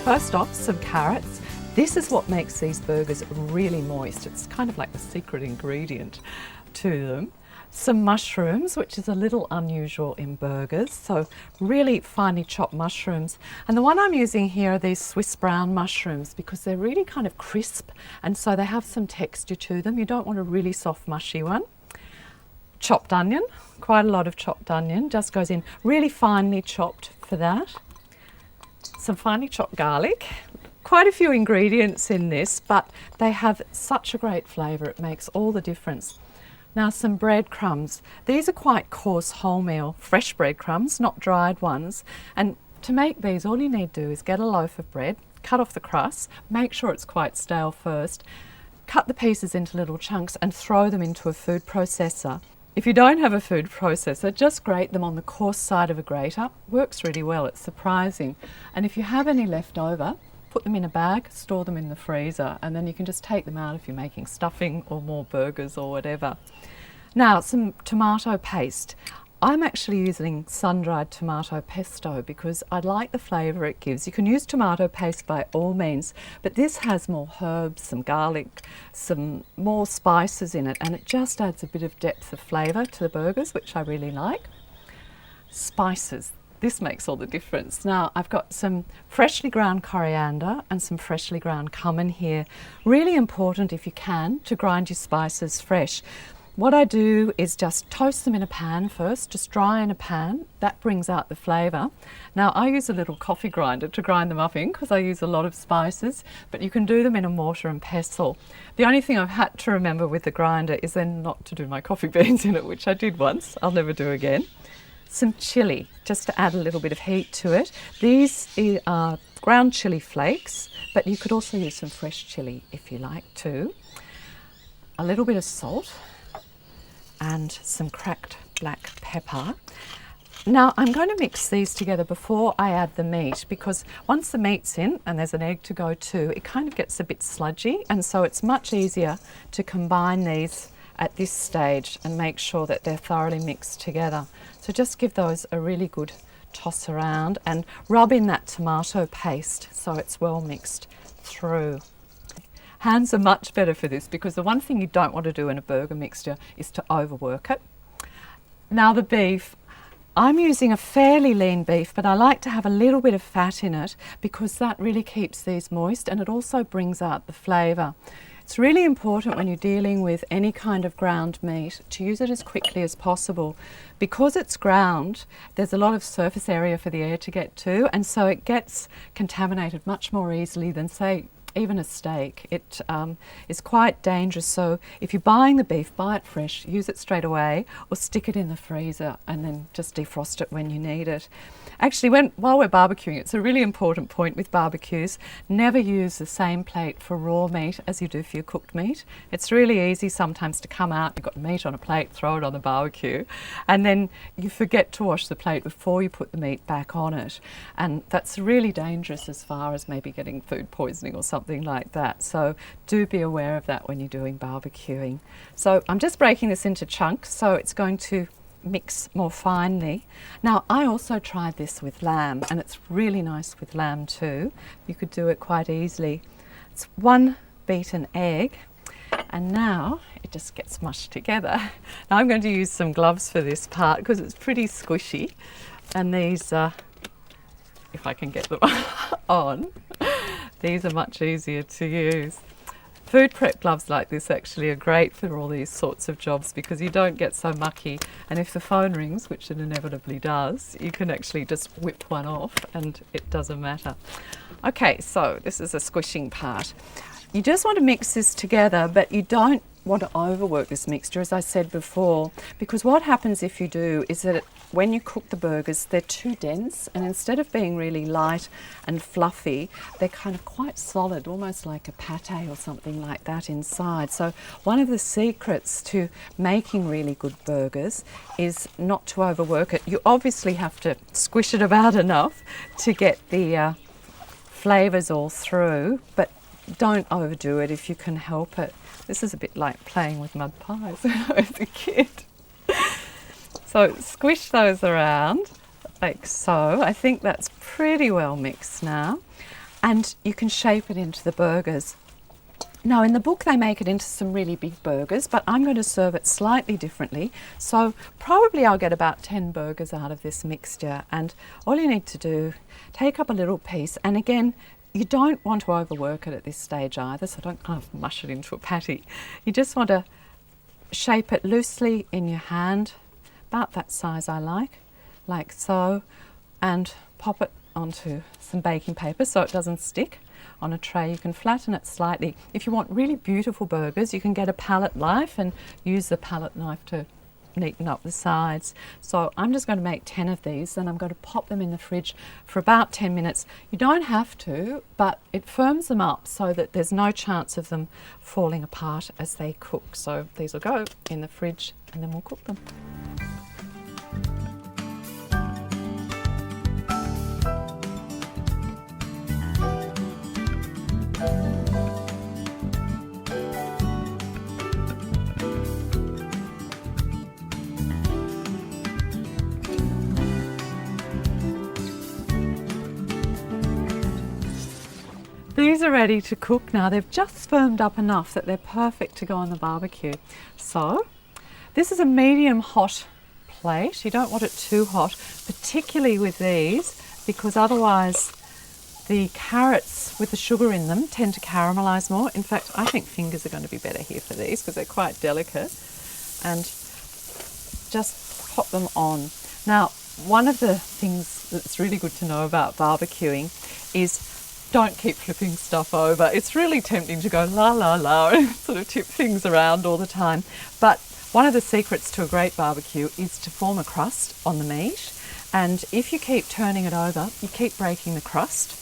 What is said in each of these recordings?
first off, some carrots. This is what makes these burgers really moist. It's kind of like the secret ingredient to them. Some mushrooms, which is a little unusual in burgers, so really finely chopped mushrooms. And the one I'm using here are these Swiss brown mushrooms because they're really kind of crisp and so they have some texture to them. You don't want a really soft mushy one. Chopped onion, quite a lot of chopped onion, just goes in really finely chopped for that. Some finely chopped garlic. Quite a few ingredients in this, but they have such a great flavour, it makes all the difference. Now some breadcrumbs. These are quite coarse wholemeal, fresh breadcrumbs, not dried ones. And to make these, all you need to do is get a loaf of bread, cut off the crust, make sure it's quite stale first, cut the pieces into little chunks and throw them into a food processor. If you don't have a food processor, just grate them on the coarse side of a grater. Works really well, it's surprising. And if you have any left over, put them in a bag, store them in the freezer, and then you can just take them out if you're making stuffing or more burgers or whatever. Now, some tomato paste. I'm actually using sun-dried tomato pesto because I like the flavour it gives. You can use tomato paste by all means, but this has more herbs, some garlic, some more spices in it, and it just adds a bit of depth of flavour to the burgers, which I really like. Spices. This makes all the difference. Now I've got some freshly ground coriander and some freshly ground cumin here. Really important, if you can, to grind your spices fresh. What I do is just toast them in a pan first, just dry in a pan. That brings out the flavour. Now I use a little coffee grinder to grind them up in because I use a lot of spices, but you can do them in a mortar and pestle. The only thing I've had to remember with the grinder is then not to do my coffee beans in it, which I did once. I'll never do again. Some chilli, just to add a little bit of heat to it. These are ground chilli flakes, but you could also use some fresh chilli if you like to. A little bit of salt and some cracked black pepper. Now I'm going to mix these together before I add the meat because once the meat's in and there's an egg to go too, it kind of gets a bit sludgy, and so it's much easier to combine these at this stage and make sure that they're thoroughly mixed together. So just give those a really good toss around and rub in that tomato paste so it's well mixed through. Hands are much better for this because the one thing you don't want to do in a burger mixture is to overwork it. Now the beef, I'm using a fairly lean beef, but I like to have a little bit of fat in it because that really keeps these moist and it also brings out the flavour. It's really important when you're dealing with any kind of ground meat to use it as quickly as possible. Because it's ground, there's a lot of surface area for the air to get to, and so it gets contaminated much more easily than, say, even a steak. It is quite dangerous, so if you're buying the beef, buy it fresh, use it straight away, or stick it in the freezer and then just defrost it when you need it. Actually, while we're barbecuing, it's a really important point with barbecues, never use the same plate for raw meat as you do for your cooked meat. It's really easy sometimes to come out, you've got meat on a plate, throw it on the barbecue, and then you forget to wash the plate before you put the meat back on it. And that's really dangerous as far as maybe getting food poisoning or something like that. So do be aware of that when you're doing barbecuing. So I'm just breaking this into chunks so it's going to mix more finely. Now I also tried this with lamb and it's really nice with lamb too. You could do it quite easily. It's 1 beaten egg and now it just gets mushed together. Now I'm going to use some gloves for this part because it's pretty squishy, and these if I can get them on, these are much easier to use. Food prep gloves like this actually are great for all these sorts of jobs because you don't get so mucky, and if the phone rings, which it inevitably does, you can actually just whip one off and it doesn't matter. Okay, so this is a squishing part. You just want to mix this together, but you don't want to overwork this mixture, as I said before, because what happens if you do is that when you cook the burgers, they're too dense, and instead of being really light and fluffy, they're kind of quite solid, almost like a pate or something like that inside. So one of the secrets to making really good burgers is not to overwork it. You obviously have to squish it about enough to get the flavours all through, but don't overdo it if you can help it. This is a bit like playing with mud pies when I was a kid. So squish those around like so. I think that's pretty well mixed now. and you can shape it into the burgers. Now in the book they make it into some really big burgers, but I'm going to serve it slightly differently. So probably I'll get about 10 burgers out of this mixture, and all you need to do, take up a little piece, and again, you don't want to overwork it at this stage either, so don't kind of mush it into a patty. You just want to shape it loosely in your hand, about that size I like so, and pop it onto some baking paper so it doesn't stick on a tray. You can flatten it slightly. If you want really beautiful burgers, you can get a palette knife and use the palette knife to neaten up the sides. So I'm just going to make 10 of these, and I'm going to pop them in the fridge for about 10 minutes. You don't have to, but it firms them up so that there's no chance of them falling apart as they cook. So these will go in the fridge and then we'll cook them. These are ready to cook now. They've just firmed up enough that they're perfect to go on the barbecue. So this is a medium hot plate. You don't want it too hot, particularly with these, because otherwise the carrots with the sugar in them tend to caramelize more. In fact, I think fingers are going to be better here for these because they're quite delicate. And just pop them on. Now, one of the things that's really good to know about barbecuing is don't keep flipping stuff over. It's really tempting to go la la la and sort of tip things around all the time. But one of the secrets to a great barbecue is to form a crust on the meat. And if you keep turning it over, you keep breaking the crust.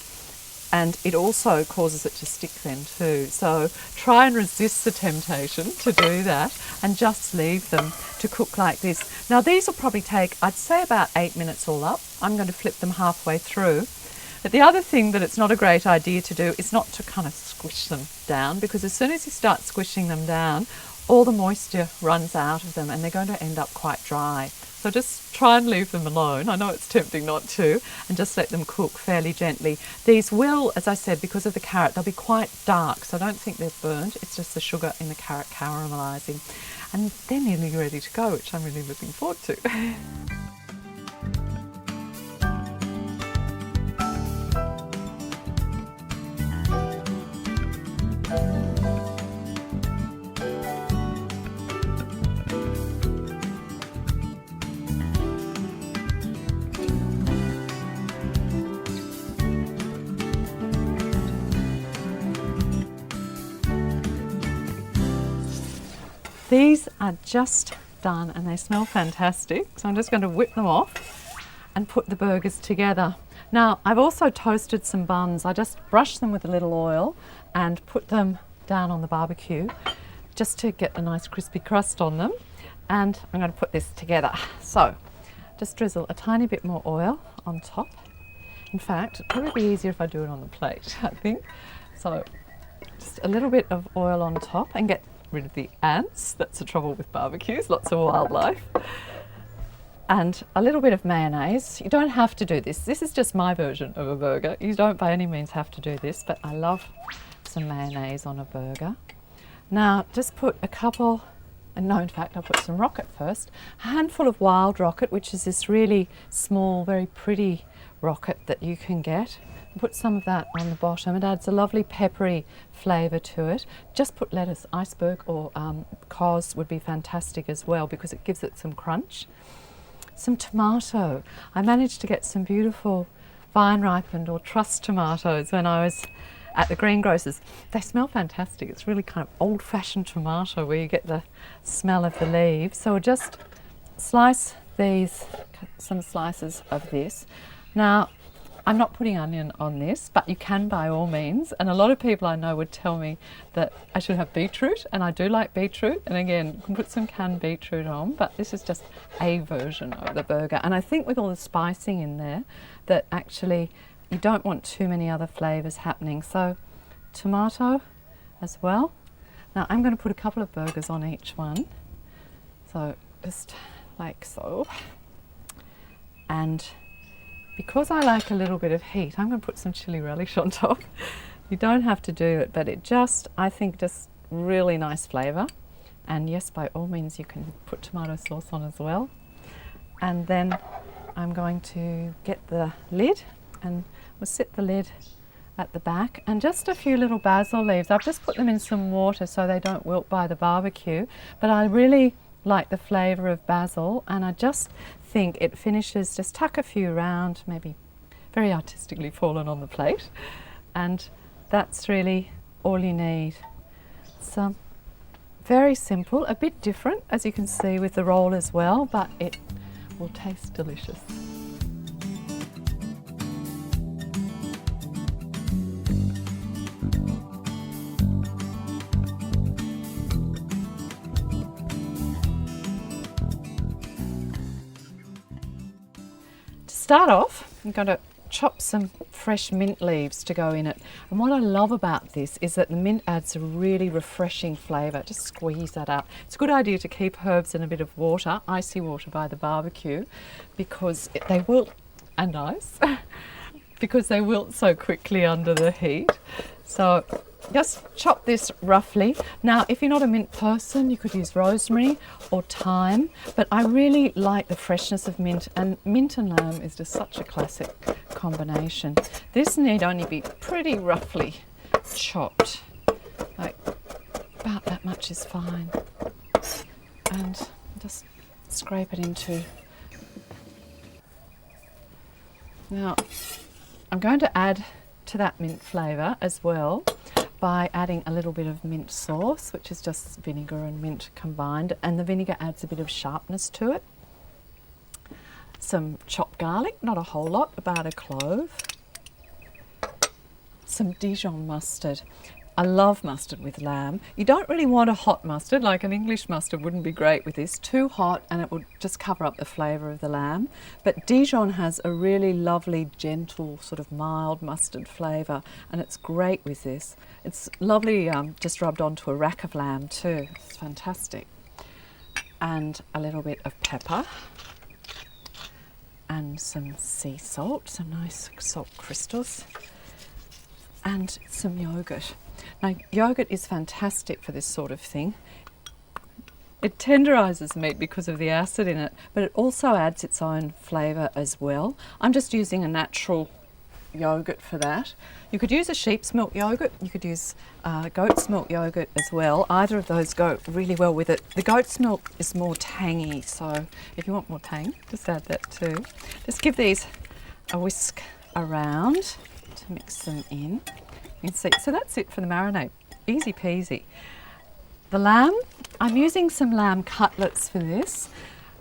And it also causes it to stick then too. So try and resist the temptation to do that and just leave them to cook like this. Now these will probably take, I'd say, about 8 minutes all up. I'm going to flip them halfway through. But the other thing that it's not a great idea to do is not to kind of squish them down, because as soon as you start squishing them down, all the moisture runs out of them and they're going to end up quite dry. So just try and leave them alone. I know it's tempting not to, and just let them cook fairly gently. These will, as I said, because of the carrot, they'll be quite dark, so I don't think they're burnt. It's just the sugar in the carrot caramelising. And they're nearly ready to go, which I'm really looking forward to. These are just done and they smell fantastic. So I'm just going to whip them off and put the burgers together. Now I've also toasted some buns. I just brushed them with a little oil and put them down on the barbecue just to get a nice crispy crust on them. And I'm going to put this together. So just drizzle a tiny bit more oil on top. In fact, it'd probably be easier if I do it on the plate, I think. So just a little bit of oil on top and get rid of the ants. That's the trouble with barbecues, lots of wildlife. And a little bit of mayonnaise. You don't have to do this. This is just my version of a burger. You don't by any means have to do this, but I love some mayonnaise on a burger. Now just put a couple, and no, in fact I'll put some rocket first. A handful of wild rocket, which is this really small, very pretty rocket that you can get. Put some of that on the bottom. It adds a lovely peppery flavour to it. Just put lettuce, iceberg or cos would be fantastic as well because it gives it some crunch. Some tomato. I managed to get some beautiful vine ripened or truss tomatoes when I was at the greengrocers. They smell fantastic. It's really kind of old fashioned tomato where you get the smell of the leaves. So we'll just slice these, some slices of this. Now I'm not putting onion on this, but you can by all means. And a lot of people I know would tell me that I should have beetroot, and I do like beetroot. And again, you can put some canned beetroot on, but this is just a version of the burger. And I think with all the spicing in there, that actually you don't want too many other flavours happening. So tomato as well. Now I'm going to put a couple of burgers on each one. So just like so. And because I like a little bit of heat, I'm going to put some chili relish on top. You don't have to do it, but it just, I think, just really nice flavour. And yes, by all means, you can put tomato sauce on as well. And then I'm going to get the lid, and we'll sit the lid at the back, and just a few little basil leaves. I've just put them in some water so they don't wilt by the barbecue, but I really like the flavour of basil, and I just think it finishes, just tuck a few round, maybe very artistically fallen on the plate, and that's really all you need. So very simple, a bit different as you can see with the roll as well, but it will taste delicious. Start off, I'm going to chop some fresh mint leaves to go in it. And what I love about this is that the mint adds a really refreshing flavour. Just squeeze that out. It's a good idea to keep herbs in a bit of water, icy water by the barbecue, because they wilt, and ice, because they wilt so quickly under the heat. So just chop this roughly. Now, if you're not a mint person, you could use rosemary or thyme, but I really like the freshness of mint, and mint and lamb is just such a classic combination. This need only be pretty roughly chopped, like about that much is fine. And just scrape it into. Now, I'm going to add to that mint flavour as well by adding a little bit of mint sauce, which is just vinegar and mint combined, and the vinegar adds a bit of sharpness to it. Some chopped garlic, not a whole lot, about a clove. Some Dijon mustard. I love mustard with lamb. You don't really want a hot mustard, like an English mustard wouldn't be great with this. Too hot and it would just cover up the flavour of the lamb. But Dijon has a really lovely, gentle, sort of mild mustard flavour, and it's great with this. It's lovely just rubbed onto a rack of lamb too. It's fantastic. And a little bit of pepper. And some sea salt, some nice salt crystals. And some yogurt. Now, yogurt is fantastic for this sort of thing. It tenderises meat because of the acid in it, but it also adds its own flavour as well. I'm just using a natural yogurt for that. You could use a sheep's milk yogurt, you could use goat's milk yogurt as well. Either of those go really well with it. The goat's milk is more tangy, so if you want more tang, just add that too. Just give these a whisk around to mix them in. You can see, so that's it for the marinade, easy peasy. The lamb, I'm using some lamb cutlets for this,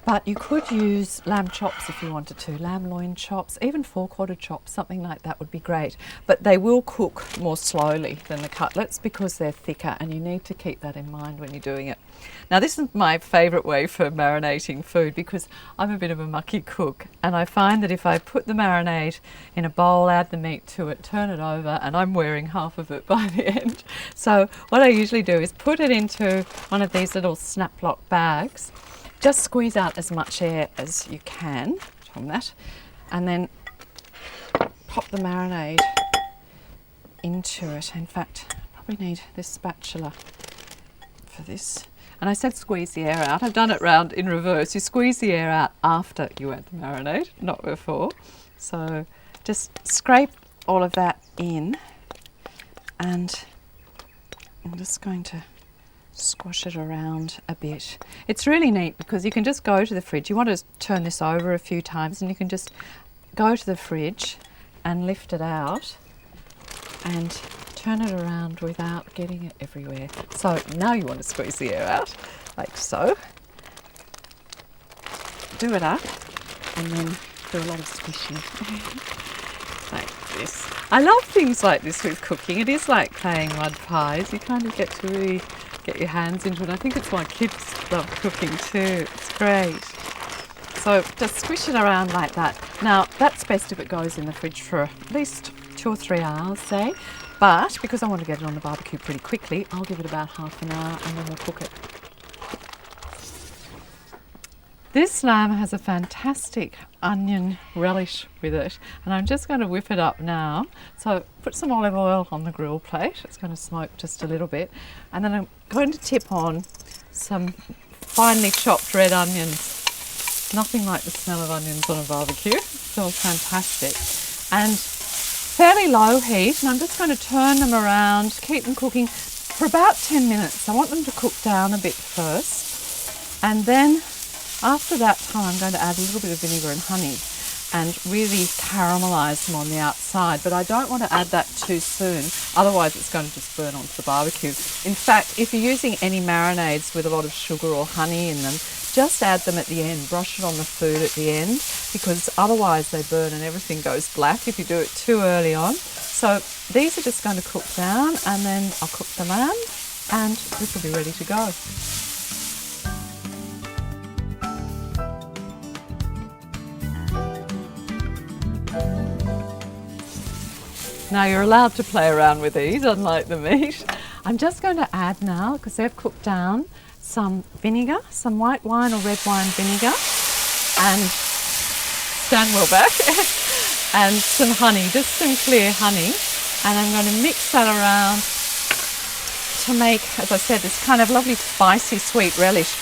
but you could use lamb chops if you wanted to, lamb loin chops, even 4/4 chops, something like that would be great. But they will cook more slowly than the cutlets because they're thicker, and you need to keep that in mind when you're doing it. Now, this is my favourite way for marinating food because I'm a bit of a mucky cook, and I find that if I put the marinade in a bowl, add the meat to it, turn it over, and I'm wearing half of it by the end. So what I usually do is put it into one of these little snap lock bags. Just squeeze out as much air as you can from that, and then pop the marinade into it. In fact, I probably need this spatula for this. And I said squeeze the air out. I've done it round in reverse. You squeeze the air out after you add the marinade, not before. So just scrape all of that in, and I'm just going to squash it around a bit. It's really neat because you can just go to the fridge. You want to turn this over a few times, and you can just go to the fridge and lift it out and turn it around without getting it everywhere. So now you want to squeeze the air out, like so. Do it up and then do a lot of squishing. Like this. I love things like this with cooking. It is like playing mud pies. You kind of get to really get your hands into it. I think it's why kids love cooking too. It's great. So just squish it around like that. Now, that's best if it goes in the fridge for at least 2 or 3 hours, say. But because I want to get it on the barbecue pretty quickly, I'll give it about half an hour and then we'll cook it. This lamb has a fantastic onion relish with it, and I'm just going to whip it up now. So put some olive oil on the grill plate. It's going to smoke just a little bit, and then I'm going to tip on some finely chopped red onions. Nothing like the smell of onions on a barbecue. It smells fantastic. And fairly low heat, and I'm just going to turn them around, keep them cooking for about 10 minutes. I want them to cook down a bit first, and then after that time I'm going to add a little bit of vinegar and honey and really caramelise them on the outside, but I don't want to add that too soon, otherwise it's going to just burn onto the barbecue. In fact, if you're using any marinades with a lot of sugar or honey in them, just add them at the end, brush it on the food at the end, because otherwise they burn and everything goes black if you do it too early on. So these are just going to cook down, and then I'll cook the lamb and this will be ready to go. Now you're allowed to play around with these, unlike the meat. I'm just going to add now, because they've cooked down, some vinegar, some white wine or red wine vinegar, and stand well back, and some honey, just some clear honey. And I'm going to mix that around to make, as I said, this kind of lovely spicy sweet relish.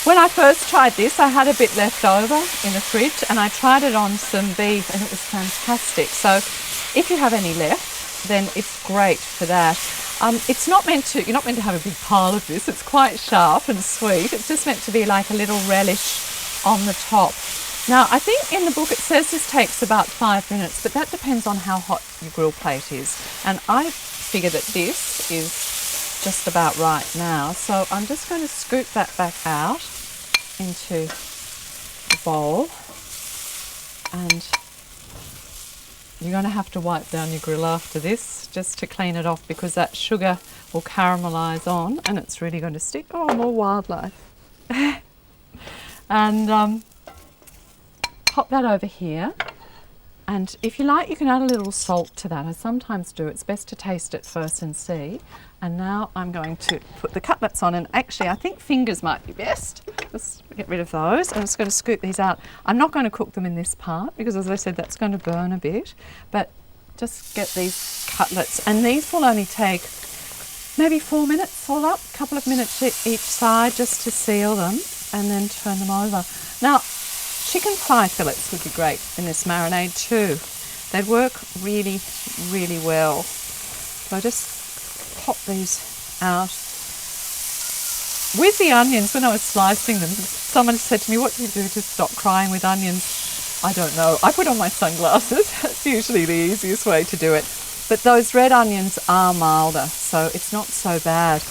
When I first tried this, I had a bit left over in the fridge, and I tried it on some beef and it was fantastic. So if you have any left, then it's great for that. It's not meant to, you're not meant to have a big pile of this. It's quite sharp and sweet. It's just meant to be like a little relish on the top. Now, I think in the book it says this takes about 5 minutes, but that depends on how hot your grill plate is. And I figure that this is just about right now. So I'm just going to scoop that back out into the bowl, and you're going to have to wipe down your grill after this just to clean it off, because that sugar will caramelise on and it's really going to stick. Oh, more wildlife. And pop that over here. And if you like, you can add a little salt to that. I sometimes do. It's best to taste it first and see. And now I'm going to put the cutlets on, and actually I think fingers might be best. Let's get rid of those. I'm just going to scoop these out. I'm not going to cook them in this part because, as I said, that's going to burn a bit, but just get these cutlets, and these will only take maybe 4 minutes all up, a couple of minutes each side just to seal them, and then turn them over. Now, chicken thigh fillets would be great in this marinade too. They'd work really, really well. So just pop these out. With the onions, when I was slicing them, someone said to me, "What do you do to stop crying with onions?" I don't know. I put on my sunglasses. That's usually the easiest way to do it. But those red onions are milder, so it's not so bad.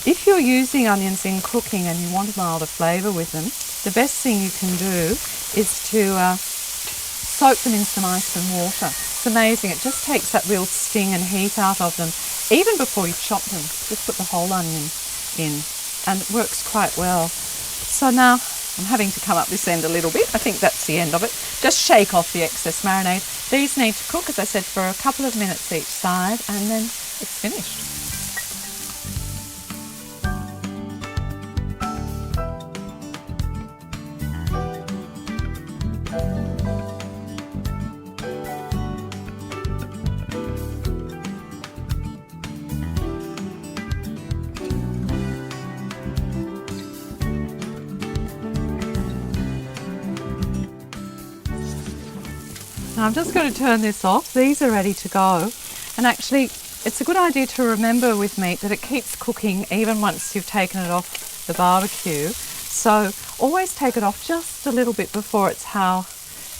If you're using onions in cooking and you want a milder flavour with them, the best thing you can do is to soak them in some ice and water. It's amazing. It just takes that real sting and heat out of them. Even before you chop them, just put the whole onion in, and it works quite well. So now I'm having to come up this end a little bit. I think that's the end of it. Just shake off the excess marinade. These need to cook, as I said, for a couple of minutes each side, and then it's finished. Now I'm just going to turn this off. These are ready to go. And actually, it's a good idea to remember with meat that it keeps cooking even once you've taken it off the barbecue. So always take it off just a little bit before it's how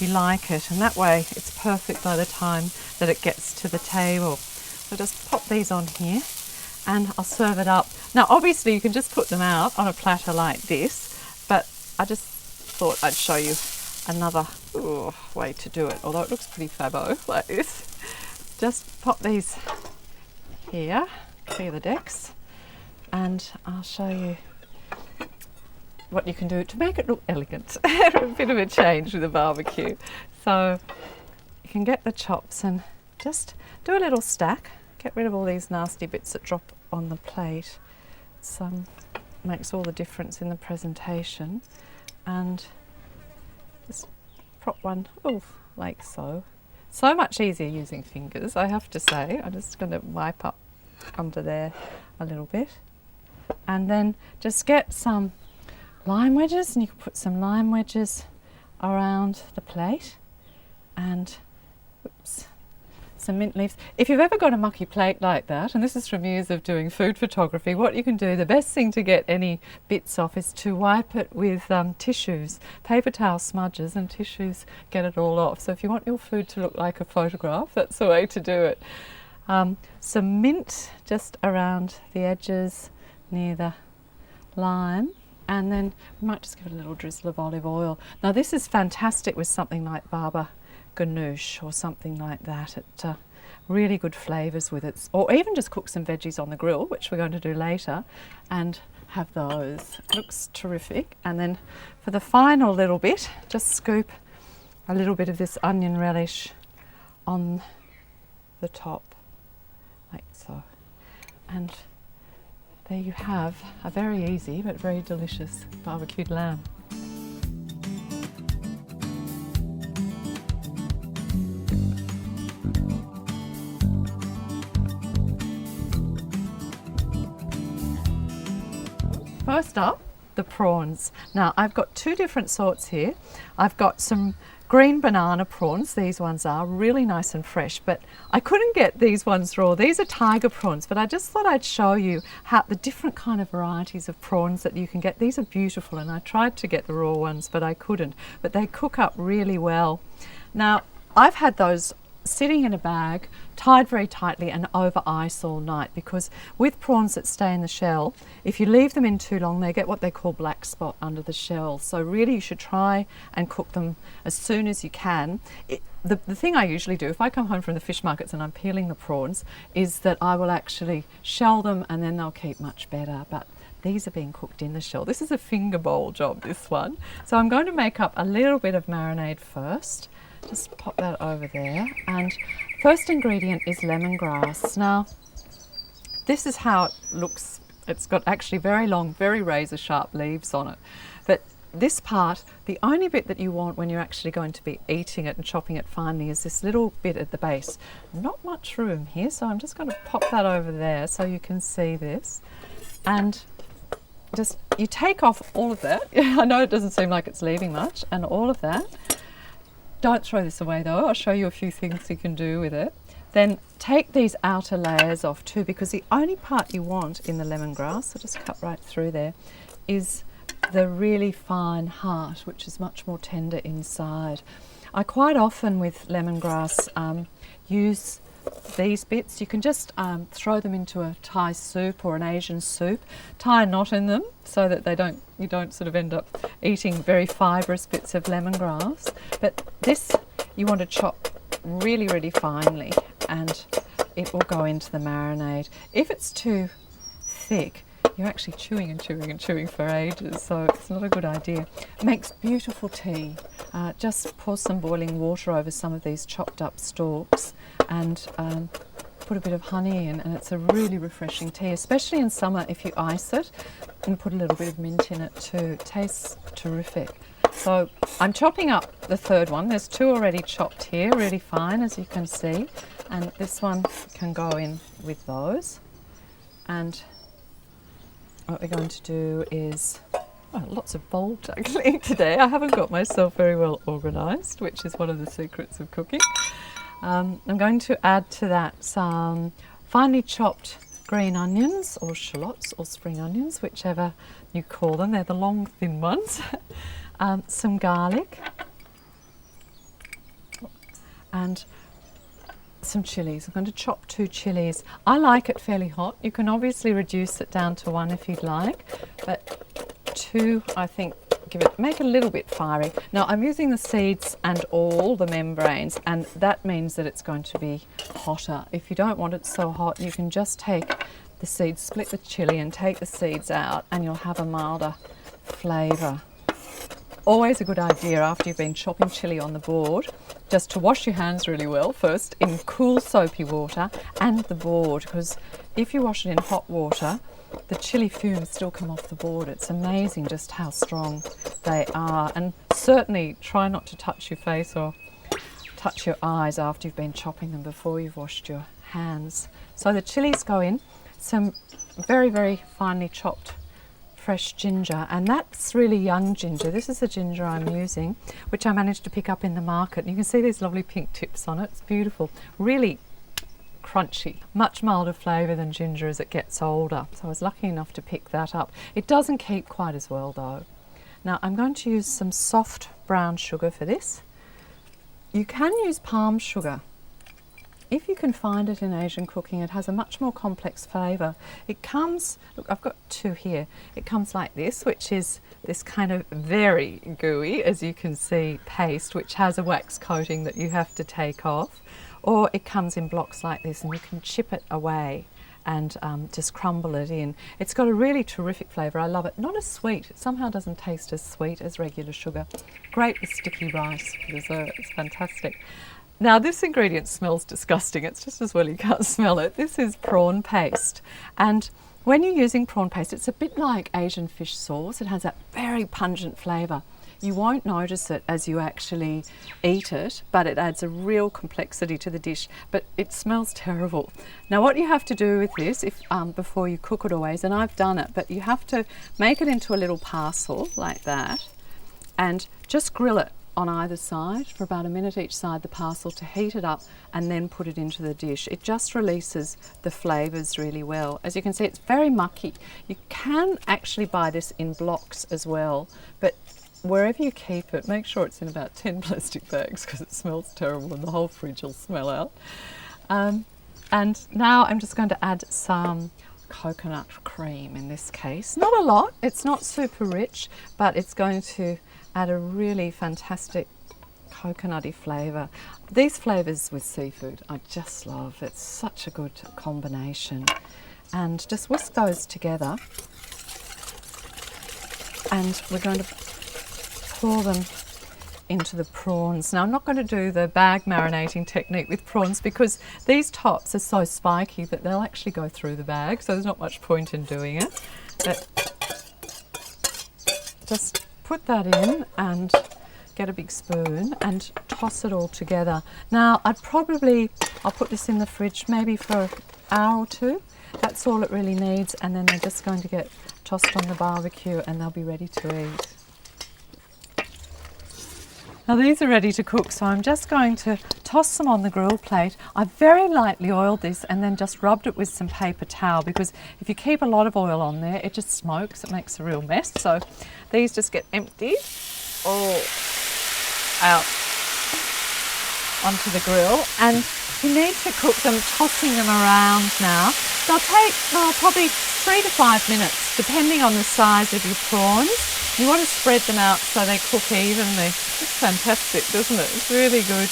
you like it. And that way it's perfect by the time that it gets to the table. So just pop these on here and I'll serve it up. Now obviously you can just put them out on a platter like this, but I just thought I'd show you another way to do it, although it looks pretty fabo like this. Just pop these here, clear the decks, and I'll show you what you can do to make it look elegant. A bit of a change with a barbecue. So you can get the chops and just do a little stack, get rid of all these nasty bits that drop on the plate. It makes all the difference in the presentation. And Just prop one, oh, like so. So much easier using fingers, I have to say. I'm just going to wipe up under there a little bit. And then just get some lime wedges, and you can put some lime wedges around the plate, and oops, some mint leaves. If you've ever got a mucky plate like that, and this is from years of doing food photography, what you can do, the best thing to get any bits off is to wipe it with tissues. Paper towel smudges and tissues get it all off. So if you want your food to look like a photograph, that's the way to do it. Some mint just around the edges near the lime, and then we might just give it a little drizzle of olive oil. Now this is fantastic with something like baba ganoush or something like that. It really good flavours with it, or even just cook some veggies on the grill, which we're going to do later, and have those. It looks terrific. And then for the final little bit, just scoop a little bit of this onion relish on the top, like so. And there you have a very easy but very delicious barbecued lamb. First up, the prawns. Now I've got two different sorts here. I've got some green banana prawns. These ones are really nice and fresh, but I couldn't get these ones raw. These are tiger prawns, but I just thought I'd show you how the different kind of varieties of prawns that you can get. These are beautiful, and I tried to get the raw ones, but I couldn't. But they cook up really well. Now I've had those sitting in a bag, tied very tightly and over ice all night, because with prawns that stay in the shell, if you leave them in too long, they get what they call black spot under the shell. So really you should try and cook them as soon as you can. The thing I usually do if I come home from the fish markets and I'm peeling the prawns is that I will actually shell them, and then they'll keep much better. But these are being cooked in the shell. This is a finger bowl job, this one. So I'm going to make up a little bit of marinade first. Just pop that over there, and first ingredient is lemongrass. Now this is how it looks. It's got actually very long, very razor sharp leaves on it, but this part, the only bit that you want when you're actually going to be eating it and chopping it finely, is this little bit at the base. Not much room here, so I'm just going to pop that over there so you can see this, and just you take off all of that. I know it doesn't seem like it's leaving much, and all of that. Don't throw this away though. I'll show you a few things you can do with it. Then take these outer layers off too, because the only part you want in the lemongrass, so just cut right through there, is the really fine heart, which is much more tender inside. I quite often with lemongrass use these bits. You can just throw them into a Thai soup or an Asian soup, tie a knot in them so that you don't sort of end up eating very fibrous bits of lemongrass. But this you want to chop really, really finely, and it will go into the marinade. If it's too thick, you're actually chewing and chewing and chewing for ages, so it's not a good idea. It makes beautiful tea. Just pour some boiling water over some of these chopped up stalks, and put a bit of honey in, and it's a really refreshing tea, especially in summer if you ice it and put a little bit of mint in it too. It tastes terrific. So I'm chopping up the third one. There's two already chopped here, really fine, as you can see, and this one can go in with those. And what we're going to do is, lots of bowl juggling today. I haven't got myself very well organised, which is one of the secrets of cooking. I'm going to add to that some finely chopped green onions, or shallots, or spring onions, whichever you call them. They're the long, thin ones. Some garlic, and some chilies. I'm going to chop 2 chilies. I like it fairly hot. You can obviously reduce it down to 1 if you'd like, but 2, I think, make it a little bit fiery. Now I'm using the seeds and all the membranes, and that means that it's going to be hotter. If you don't want it so hot, you can just take the seeds, split the chili and take the seeds out, and you'll have a milder flavour. Always a good idea after you've been chopping chili on the board, just to wash your hands really well first in cool soapy water and the board, because if you wash it in hot water, the chili fumes still come off the board. It's amazing just how strong they are. And certainly try not to touch your face or touch your eyes after you've been chopping them before you've washed your hands. So the chilies go in, some very, very finely chopped fresh ginger, and that's really young ginger. This is the ginger I'm using, which I managed to pick up in the market. And you can see these lovely pink tips on it. It's beautiful, really crunchy, much milder flavour than ginger as it gets older. So I was lucky enough to pick that up. It doesn't keep quite as well though. Now I'm going to use some soft brown sugar for this. You can use palm sugar. If you can find it in Asian cooking, it has a much more complex flavour. It comes, look, I've got two here. It comes like this, which is this kind of very gooey, as you can see, paste, which has a wax coating that you have to take off. Or it comes in blocks like this, and you can chip it away and just crumble it in. It's got a really terrific flavour. I love it. Not as sweet. It somehow doesn't taste as sweet as regular sugar. Great with sticky rice for dessert. It's fantastic. Now this ingredient smells disgusting. It's just as well you can't smell it. This is prawn paste, and when you're using prawn paste, it's a bit like Asian fish sauce. It has that very pungent flavour. You won't notice it as you actually eat it, but it adds a real complexity to the dish, but it smells terrible. Now what you have to do with this, if before you cook it always, and I've done it, but you have to make it into a little parcel like that and just grill it on either side for about a minute each side, the parcel, to heat it up and then put it into the dish. It just releases the flavours really well. As you can see, it's very mucky. You can actually buy this in blocks as well, but wherever you keep it, make sure it's in about 10 plastic bags because it smells terrible and the whole fridge will smell out. And now I'm just going to add some coconut cream in this case. Not a lot, it's not super rich, but it's going to add a really fantastic coconutty flavour. These flavours with seafood I just love. It's such a good combination. And just whisk those together, and we're going to pour them into the prawns. Now I'm not going to do the bag marinating technique with prawns because these tops are so spiky that they'll actually go through the bag, so there's not much point in doing it. But just put that in and get a big spoon and toss it all together. Now I'll put this in the fridge maybe for an hour or two. That's all it really needs, and then they're just going to get tossed on the barbecue and they'll be ready to eat. Now these are ready to cook, so I'm just going to toss them on the grill plate. I very lightly oiled this and then just rubbed it with some paper towel, because if you keep a lot of oil on there, it just smokes, it makes a real mess. So these just get emptied all out onto the grill, and you need to cook them, tossing them around now. They'll take probably 3 to 5 minutes, depending on the size of your prawns. You want to spread them out so they cook evenly. It's fantastic, doesn't it? It's really good.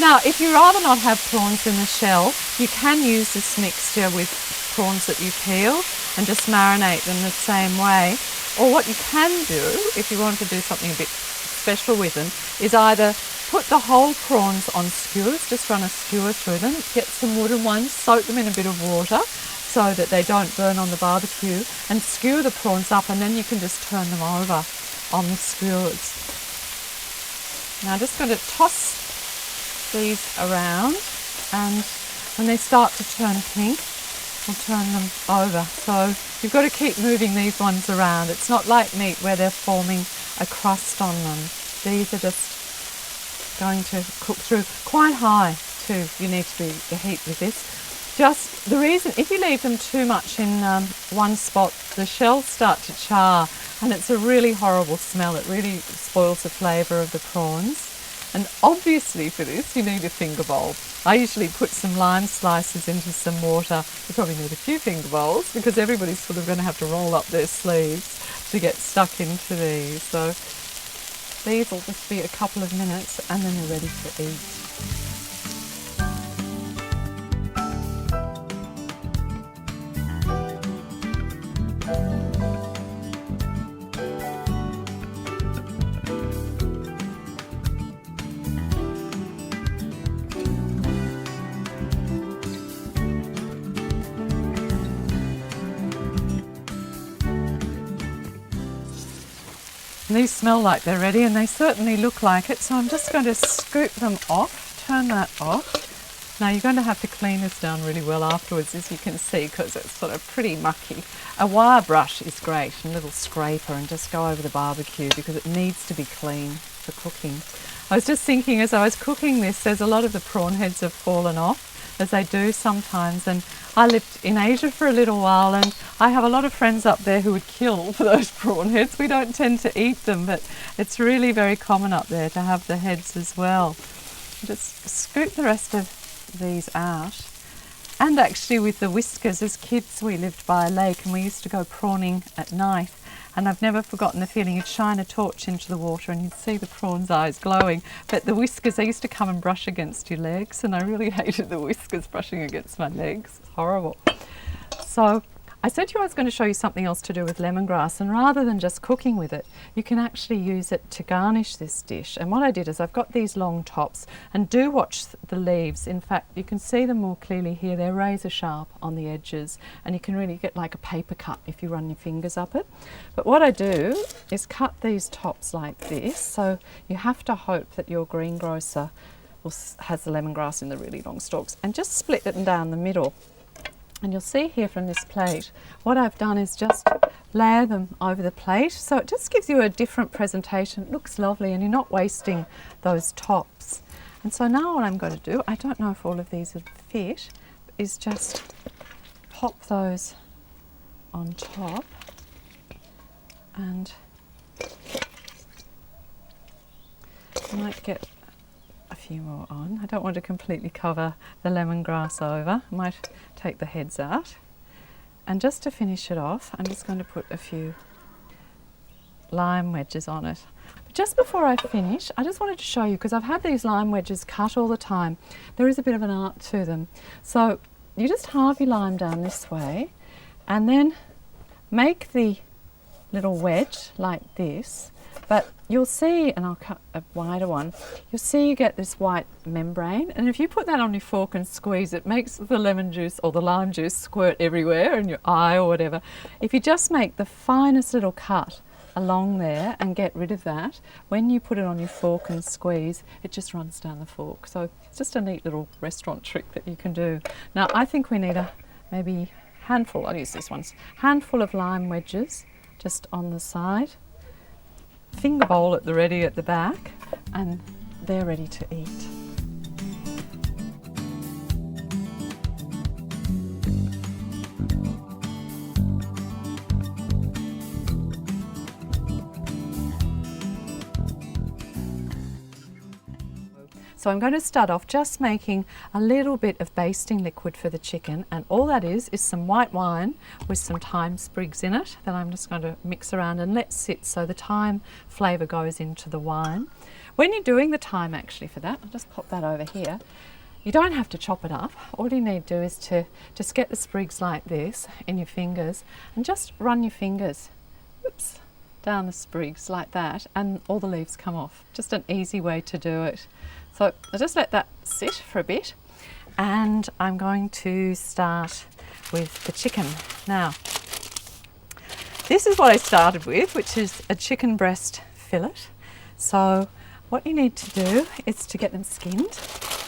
Now, if you rather not have prawns in the shell, you can use this mixture with prawns that you peel and just marinate them the same way. Or what you can do, if you want to do something a bit special with them, is either put the whole prawns on skewers, just run a skewer through them, get some wooden ones, soak them in a bit of water so that they don't burn on the barbecue, and skewer the prawns up, and then you can just turn them over on the skewers. Now I'm just going to toss these around, and when they start to turn pink, we'll turn them over. So you've got to keep moving these ones around. It's not like meat where they're forming a crust on them. These are just going to cook through quite high too. You need to be the heat with this. Just the reason, if you leave them too much in one spot, the shells start to char, and it's a really horrible smell. It really spoils the flavour of the prawns. And obviously for this you need a finger bowl. I usually put some lime slices into some water. You probably need a few finger bowls because everybody's sort of going to have to roll up their sleeves to get stuck into these. So these will just be a couple of minutes and then they're ready to eat. And these smell like they're ready, and they certainly look like it. So I'm just going to scoop them off, turn that off. Now you're going to have to clean this down really well afterwards, as you can see, because it's sort of pretty mucky. A wire brush is great, and a little scraper, and just go over the barbecue because it needs to be clean for cooking. I was just thinking as I was cooking this, there's a lot of the prawn heads have fallen off, as they do sometimes, and I lived in Asia for a little while, and I have a lot of friends up there who would kill for those prawn heads. We don't tend to eat them, but it's really very common up there to have the heads as well. Just scoop the rest of these out. And actually with the whiskers, as kids we lived by a lake and we used to go prawning at night, and I've never forgotten the feeling. You'd shine a torch into the water and you'd see the prawn's eyes glowing, but the whiskers, they used to come and brush against your legs, and I really hated the whiskers brushing against my legs. It's horrible. So I said to you I was going to show you something else to do with lemongrass, and rather than just cooking with it, you can actually use it to garnish this dish. And what I did is I've got these long tops, and do watch the leaves. In fact, you can see them more clearly here. They're razor sharp on the edges, and you can really get like a paper cut if you run your fingers up it. But what I do is cut these tops like this, so you have to hope that your greengrocer has the lemongrass in the really long stalks, and just split it down the middle. And you'll see here from this plate, what I've done is just layer them over the plate. So it just gives you a different presentation. It looks lovely, and you're not wasting those tops. And so now what I'm going to do, I don't know if all of these would fit, is just pop those on top. And I might get a few more on. I don't want to completely cover the lemongrass over. I might take the heads out. And just to finish it off, I'm just going to put a few lime wedges on it. But just before I finish, I just wanted to show you, because I've had these lime wedges cut all the time, there is a bit of an art to them. So you just halve your lime down this way, and then make the little wedge like this. But you'll see, and I'll cut a wider one, you'll see you get this white membrane, and if you put that on your fork and squeeze, it makes the lemon juice or the lime juice squirt everywhere in your eye or whatever. If you just make the finest little cut along there and get rid of that, when you put it on your fork and squeeze, it just runs down the fork. So it's just a neat little restaurant trick that you can do. Now I think we need a maybe handful, I'll use this one, handful of lime wedges just on the side. Finger bowl at the ready at the back, and they're ready to eat. So I'm going to start off just making a little bit of basting liquid for the chicken, and all that is some white wine with some thyme sprigs in it that I'm just going to mix around and let sit so the thyme flavour goes into the wine. When you're doing the thyme actually for that, I'll just pop that over here, you don't have to chop it up. All you need to do is to just get the sprigs like this in your fingers and just run your fingers, whoops, down the sprigs like that, and all the leaves come off. Just an easy way to do it. So I'll just let that sit for a bit, and I'm going to start with the chicken. Now, this is what I started with, which is a chicken breast fillet. So what you need to do is to get them skinned,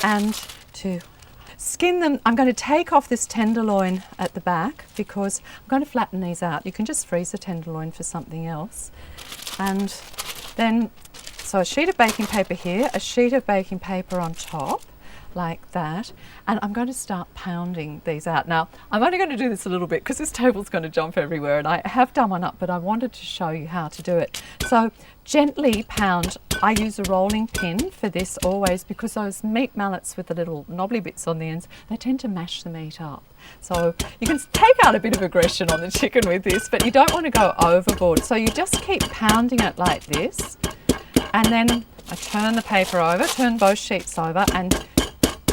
and to skin them, I'm going to take off this tenderloin at the back because I'm going to flatten these out. You can just freeze the tenderloin for something else. And then so a sheet of baking paper here, a sheet of baking paper on top, like that, and I'm going to start pounding these out. Now, I'm only going to do this a little bit because this table's going to jump everywhere, and I have done one up, but I wanted to show you how to do it. So gently pound. I use a rolling pin for this always because those meat mallets with the little knobbly bits on the ends, they tend to mash the meat up. So you can take out a bit of aggression on the chicken with this, but you don't want to go overboard. So you just keep pounding it like this. And then I turn the paper over, turn both sheets over, and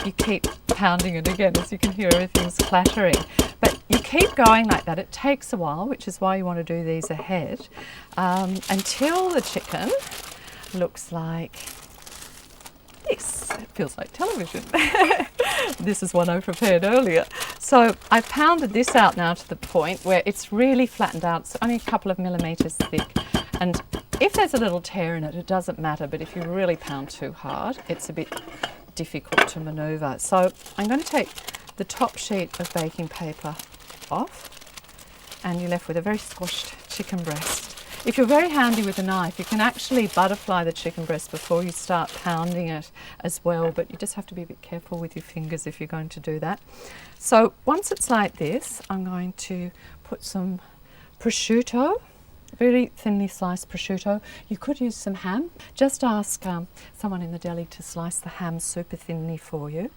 you keep pounding it again. As you can hear, everything's clattering. But you keep going like that. It takes a while, which is why you want to do these ahead, until the chicken looks like this. It feels like television. This is one I prepared earlier. So I've pounded this out now to the point where it's really flattened out. It's only a couple of millimetres thick. And if there's a little tear in it, it doesn't matter, but if you really pound too hard, it's a bit difficult to manoeuvre. So I'm going to take the top sheet of baking paper off, and you're left with a very squashed chicken breast. If you're very handy with a knife, you can actually butterfly the chicken breast before you start pounding it as well, but you just have to be a bit careful with your fingers if you're going to do that. So once it's like this, I'm going to put some prosciutto, very thinly sliced prosciutto. You could use some ham. Just ask someone in the deli to slice the ham super thinly for you.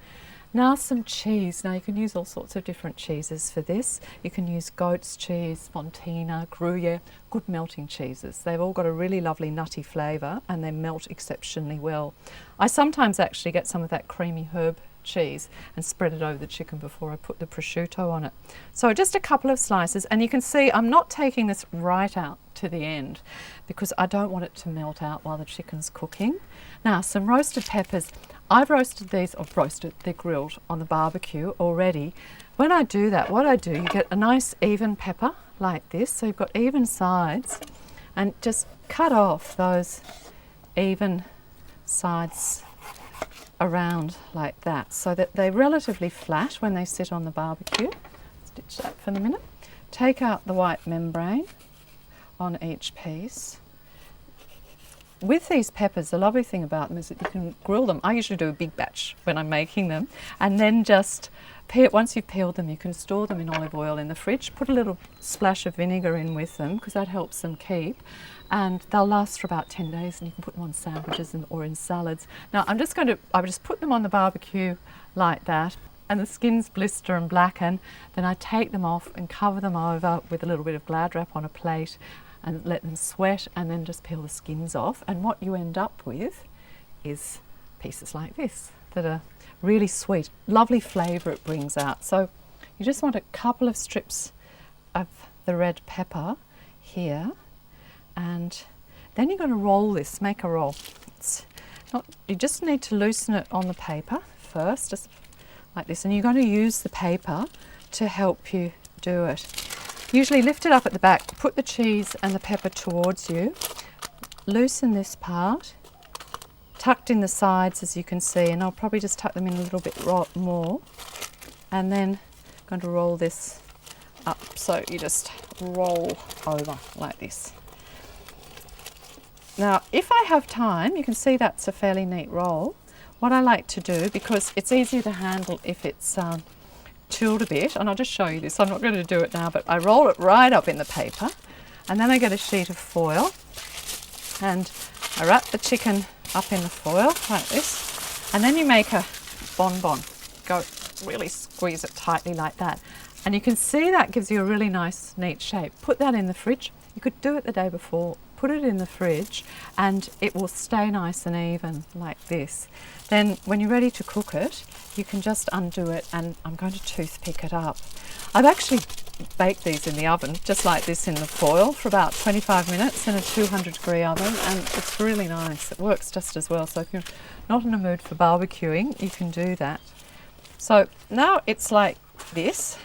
Now some cheese. Now you can use all sorts of different cheeses for this. You can use goat's cheese, fontina, Gruyere, good melting cheeses. They've all got a really lovely nutty flavour and they melt exceptionally well. I sometimes actually get some of that creamy herb cheese and spread it over the chicken before I put the prosciutto on it. So just a couple of slices, and you can see I'm not taking this right out to the end because I don't want it to melt out while the chicken's cooking. Now some roasted peppers. I've roasted these, or roasted, they're grilled on the barbecue already. When I do that, what I do, you get a nice even pepper like this, so you've got even sides, and just cut off those even sides around like that so that they're relatively flat when they sit on the barbecue. Stitch that for the minute. Take out the white membrane on each piece. With these peppers, the lovely thing about them is that you can grill them. I usually do a big batch when I'm making them, and then just once you've peeled them, you can store them in olive oil in the fridge. Put a little splash of vinegar in with them because that helps them keep, and they'll last for about 10 days, and you can put them on sandwiches or in salads. Now I would just put them on the barbecue like that, and the skins blister and blacken. Then I take them off and cover them over with a little bit of Glad wrap on a plate and let them sweat, and then just peel the skins off. And what you end up with is pieces like this that are really sweet, lovely flavour it brings out. So you just want a couple of strips of the red pepper here, and then you're going to roll this, make a roll. You just need to loosen it on the paper first, just like this, and you're going to use the paper to help you do it. Usually lift it up at the back, put the cheese and the pepper towards you, loosen this part, tucked in the sides as you can see, and I'll probably just tuck them in a little bit more, and then I'm going to roll this up, so you just roll over like this. Now if I have time, you can see that's a fairly neat roll. What I like to do, because it's easier to handle if it's chilled a bit, and I'll just show you this, I'm not going to do it now, but I roll it right up in the paper, and then I get a sheet of foil and I wrap the chicken up in the foil like this, and then you make a bonbon. Go really squeeze it tightly like that, and you can see that gives you a really nice neat shape. Put that in the fridge. You could do it the day before, put it in the fridge, and it will stay nice and even like this. Then when you're ready to cook it, you can just undo it, and I'm going to toothpick it up. I've actually baked these in the oven just like this in the foil for about 25 minutes in a 200-degree oven, and it's really nice. It works just as well. So if you're not in a mood for barbecuing, you can do that. So now it's like this,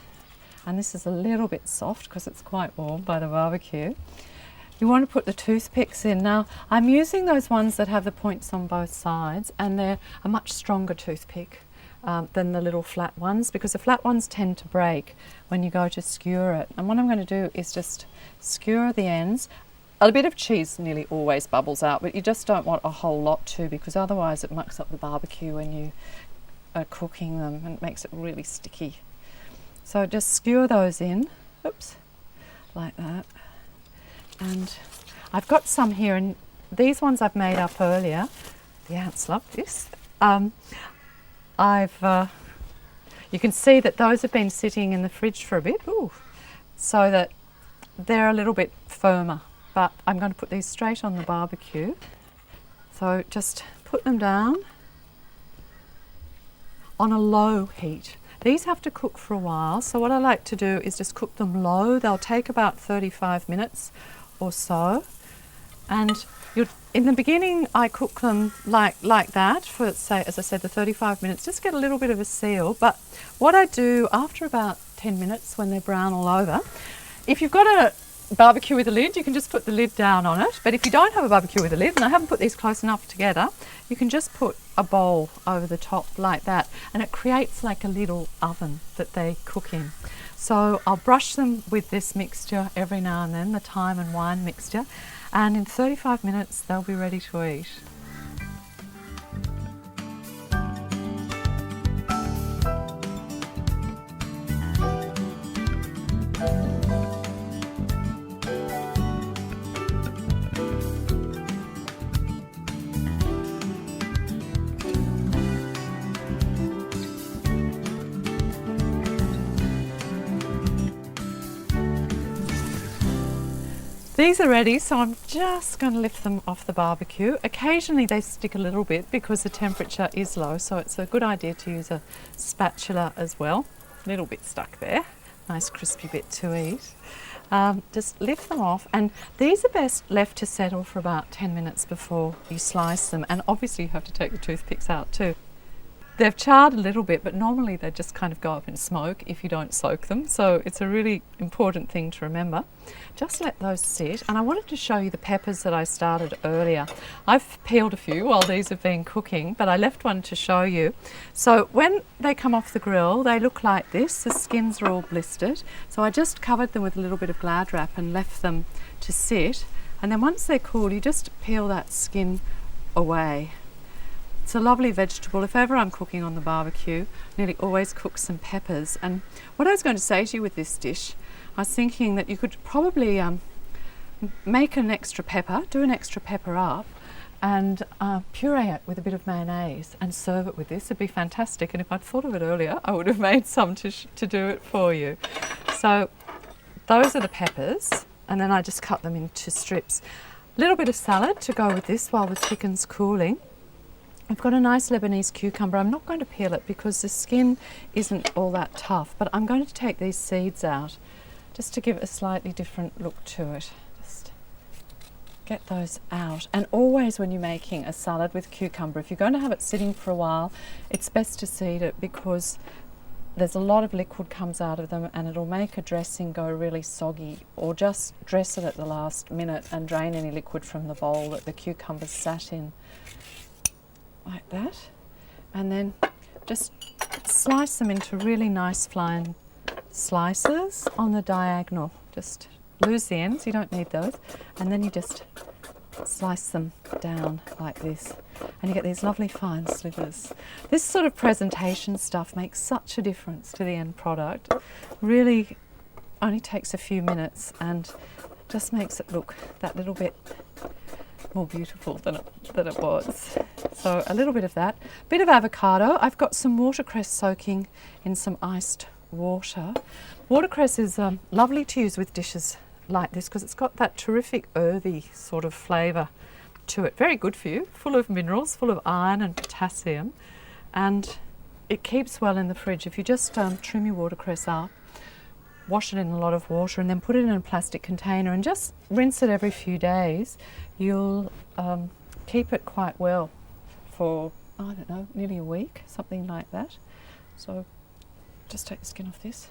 and this is a little bit soft because it's quite warm by the barbecue. You want to put the toothpicks in. Now I'm using those ones that have the points on both sides, and they're a much stronger toothpick than the little flat ones, because the flat ones tend to break when you go to skewer it. And what I'm going to do is just skewer the ends. A bit of cheese nearly always bubbles out, but you just don't want a whole lot too, because otherwise it mucks up the barbecue when you are cooking them and it makes it really sticky. So just skewer those in, oops, like that. And I've got some here, and these ones I've made up earlier. The ants love this. You can see that those have been sitting in the fridge for a bit, so that they're a little bit firmer. But I'm going to put these straight on the barbecue. So just put them down on a low heat. These have to cook for a while, so what I like to do is just cook them low. They'll take about 35 minutes or so. And in the beginning, I cook them like that for, say, as I said, the 35 minutes, just get a little bit of a seal. But what I do after about 10 minutes when they're brown all over, if you've got barbecue with a lid, you can just put the lid down on it. But if you don't have a barbecue with a lid, and I haven't put these close enough together, you can just put a bowl over the top like that, and it creates like a little oven that they cook in. So I'll brush them with this mixture every now and then, the thyme and wine mixture, and in 35 minutes they'll be ready to eat. These are ready, so I'm just going to lift them off the barbecue. Occasionally they stick a little bit because the temperature is low, so it's a good idea to use a spatula as well. A little bit stuck there, nice crispy bit to eat. Just lift them off, and these are best left to settle for about 10 minutes before you slice them, and obviously you have to take the toothpicks out too. They've charred a little bit, but normally they just kind of go up in smoke if you don't soak them. So it's a really important thing to remember. Just let those sit. And I wanted to show you the peppers that I started earlier. I've peeled a few while these have been cooking, but I left one to show you. So when they come off the grill, they look like this. The skins are all blistered. So I just covered them with a little bit of Glad wrap and left them to sit. And then once they're cool, you just peel that skin away. It's a lovely vegetable. If ever I'm cooking on the barbecue, nearly always cook some peppers. And what I was going to say to you with this dish, I was thinking that you could probably make an extra pepper, do an extra pepper up, and puree it with a bit of mayonnaise and serve it with this. It'd be fantastic. And if I'd thought of it earlier, I would have made some to do it for you. So those are the peppers, and then I just cut them into strips. A little bit of salad to go with this while the chicken's cooling. I've got a nice Lebanese cucumber. I'm not going to peel it because the skin isn't all that tough, but I'm going to take these seeds out just to give it a slightly different look to it. Just get those out. And always when you're making a salad with cucumber, if you're going to have it sitting for a while, it's best to seed it because there's a lot of liquid comes out of them and it'll make a dressing go really soggy, or just dress it at the last minute and drain any liquid from the bowl that the cucumber's sat in. Like that, and then just slice them into really nice fine slices on the diagonal. Just lose the ends, you don't need those, and then you just slice them down like this, and you get these lovely fine slivers. This sort of presentation stuff makes such a difference to the end product. Really only takes a few minutes and just makes it look that little bit more beautiful than it was. So a little bit of that, bit of avocado. I've got some watercress soaking in some iced water. Watercress is lovely to use with dishes like this because it's got that terrific earthy sort of flavour to it. Very good for you, full of minerals, full of iron and potassium, and it keeps well in the fridge. If you just trim your watercress up, wash it in a lot of water and then put it in a plastic container and just rinse it every few days, you'll keep it quite well for, I don't know, nearly a week, something like that. So just take the skin off this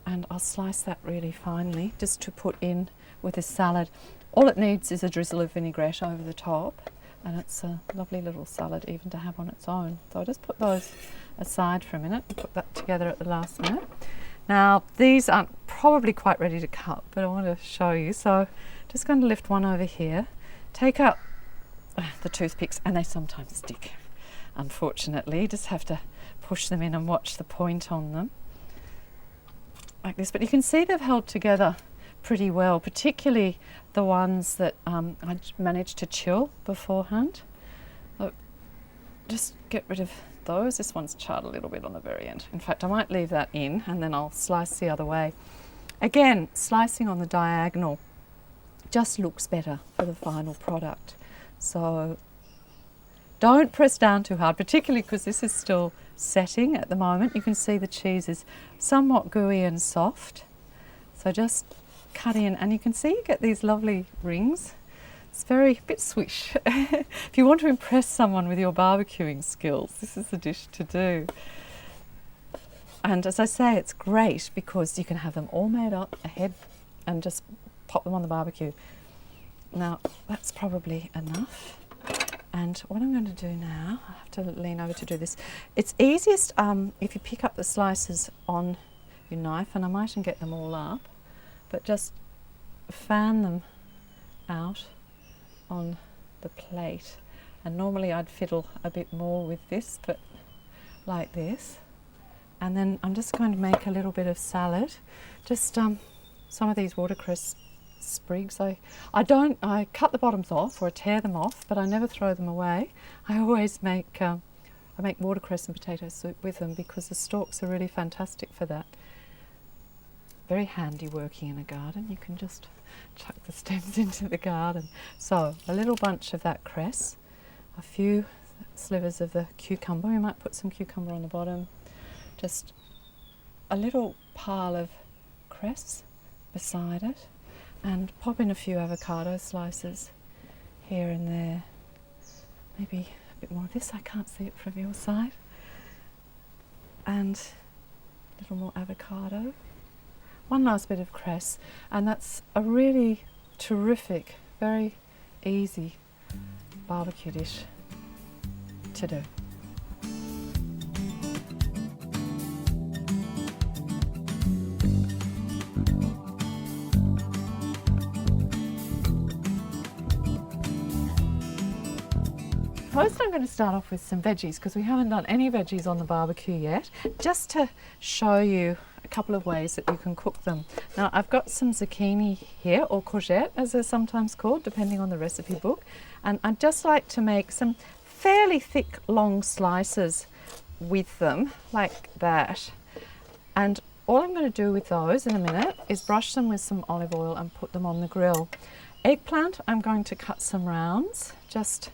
and I'll slice that really finely just to put in with a salad. All it needs is a drizzle of vinaigrette over the top, and it's a lovely little salad even to have on its own. So I'll just put those aside for a minute and put that together at the last minute. Now these aren't probably quite ready to cut, but I want to show you. So just going to lift one over here, take out the toothpicks, and they sometimes stick, unfortunately. You just have to push them in and watch the point on them like this. But you can see they've held together pretty well, particularly the ones that I managed to chill beforehand. Look, just get rid of those. This one's charred a little bit on the very end. In fact, I might leave that in and then I'll slice the other way. Again, slicing on the diagonal just looks better for the final product. So don't press down too hard, particularly because this is still setting at the moment. You can see the cheese is somewhat gooey and soft. So just cut in, and you can see you get these lovely rings. It's very bit swish. If you want to impress someone with your barbecuing skills, this is the dish to do. And as I say, it's great because you can have them all made up ahead and just pop them on the barbecue. Now that's probably enough. And what I'm going to do now, I have to lean over to do this. It's easiest if you pick up the slices on your knife, and I mightn't get them all up, but just fan them out on the plate. And normally I'd fiddle a bit more with this, but like this. And then I'm just going to make a little bit of salad. Just some of these watercress sprigs. I cut the bottoms off, or I tear them off, but I never throw them away. I always make watercress and potato soup with them because the stalks are really fantastic for that. Very handy working in a garden. You can just chuck the stems into the garden. So a little bunch of that cress, a few slivers of the cucumber. You might put some cucumber on the bottom. Just a little pile of cress beside it, and pop in a few avocado slices here and there. Maybe a bit more of this. I can't see it from your side. And a little more avocado. One last bit of cress, and that's a really terrific, very easy barbecue dish to do. First I'm going to start off with some veggies because we haven't done any veggies on the barbecue yet, just to show you a couple of ways that you can cook them. Now I've got some zucchini here, or courgette as they're sometimes called depending on the recipe book, and I'd just like to make some fairly thick long slices with them like that. And all I'm going to do with those in a minute is brush them with some olive oil and put them on the grill. Eggplant, I'm going to cut some rounds, just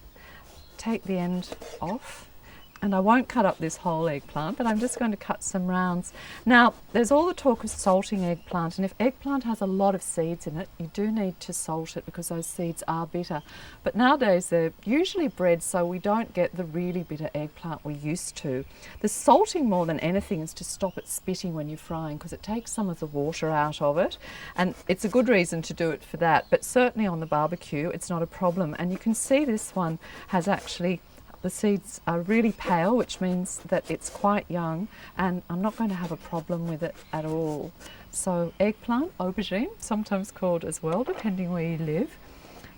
take the end off, and I won't cut up this whole eggplant, but I'm just going to cut some rounds. Now there's all the talk of salting eggplant, and if eggplant has a lot of seeds in it, you do need to salt it because those seeds are bitter. But nowadays they're usually bred so we don't get the really bitter eggplant we used to. The salting more than anything is to stop it spitting when you're frying, because it takes some of the water out of it, and it's a good reason to do it for that. But certainly on the barbecue it's not a problem. And you can see this one has actually, the seeds are really pale, which means that it's quite young, and I'm not going to have a problem with it at all. So eggplant, aubergine, sometimes called as well, depending where you live.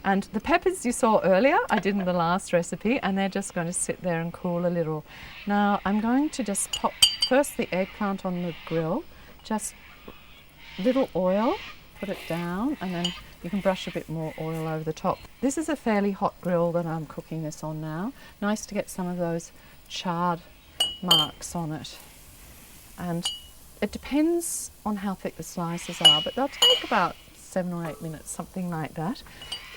And the peppers you saw earlier, I did in the last recipe, and they're just going to sit there and cool a little. Now I'm going to just pop first the eggplant on the grill, just little oil, put it down, and then you can brush a bit more oil over the top. This is a fairly hot grill that I'm cooking this on now. Nice to get some of those charred marks on it. And it depends on how thick the slices are, but they'll take about 7 or 8 minutes, something like that.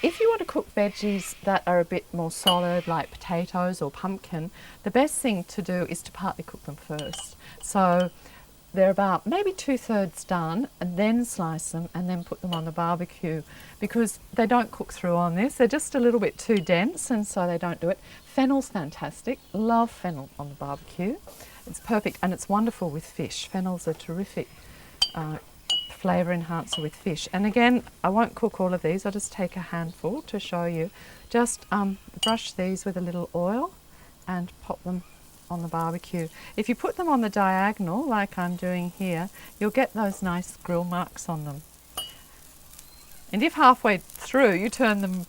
If you want to cook veggies that are a bit more solid, like potatoes or pumpkin, the best thing to do is to partly cook them first. So they're about maybe 2/3 done, and then slice them and then put them on the barbecue, because they don't cook through on this. They're just a little bit too dense, and so they don't do it. Fennel's fantastic. Love fennel on the barbecue. It's perfect, and it's wonderful with fish. Fennel's a terrific flavour enhancer with fish. And again, I won't cook all of these. I'll just take a handful to show you. Just brush these with a little oil and pop them on the barbecue. If you put them on the diagonal like I'm doing here, you'll get those nice grill marks on them. And if halfway through you turn them